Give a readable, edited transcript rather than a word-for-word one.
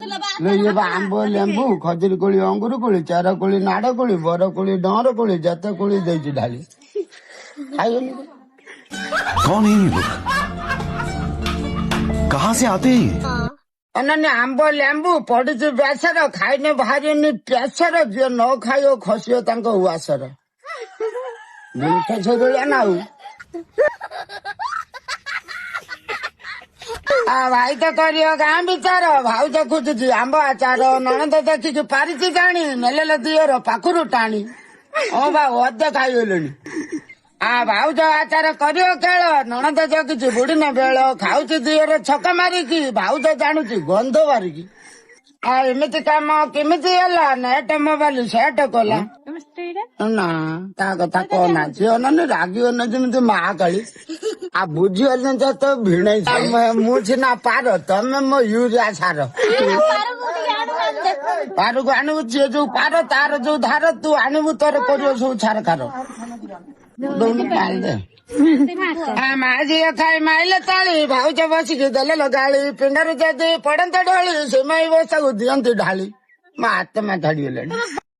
ये आंब लेंबू खजुरी कोली अंगूर कोली चार कोली नाड़ कोली बर कोली डर कोली जत कोली दे ढाली खाइए। कौन है ये लोग? कहाँ से आते हैं ये? अनन्य आंब लेंबू पड़ी बेसर खाइने भारी प्रेसर जो न खाइयो खसियो उआसर ना भाई तो करियो गाँ विचार भाउज खोजुची आंब आचार नणंद देखिकी पारिची जाणी नेले दियर पाखुरु टाणी बा अधे खाइगलुनी भाउज आचार करियो केळ नणंद जगिची बुढ़ी बेल खाऊची दियर छका मारिकी भाउज जाणुची गंध बारिकी एमती काम केमिति ହେଲା नेट मोबाइल सेट कला ना ता कथा कहना झील न रागियो न जमी माँ काली बुझीगल तो भिड़ मुझा पार तमे मो यूरिया सार पार को आणु जी जो पार तार जो धार तू आणबू तोर कर सब छार खार दे माँ जी खाई माइले ताली भाउज बसिकी देले गाड़ी पिंडर जदि पड़ते ढोली से मई बसा दियंती ढाली मो आत्मा छाड़गले।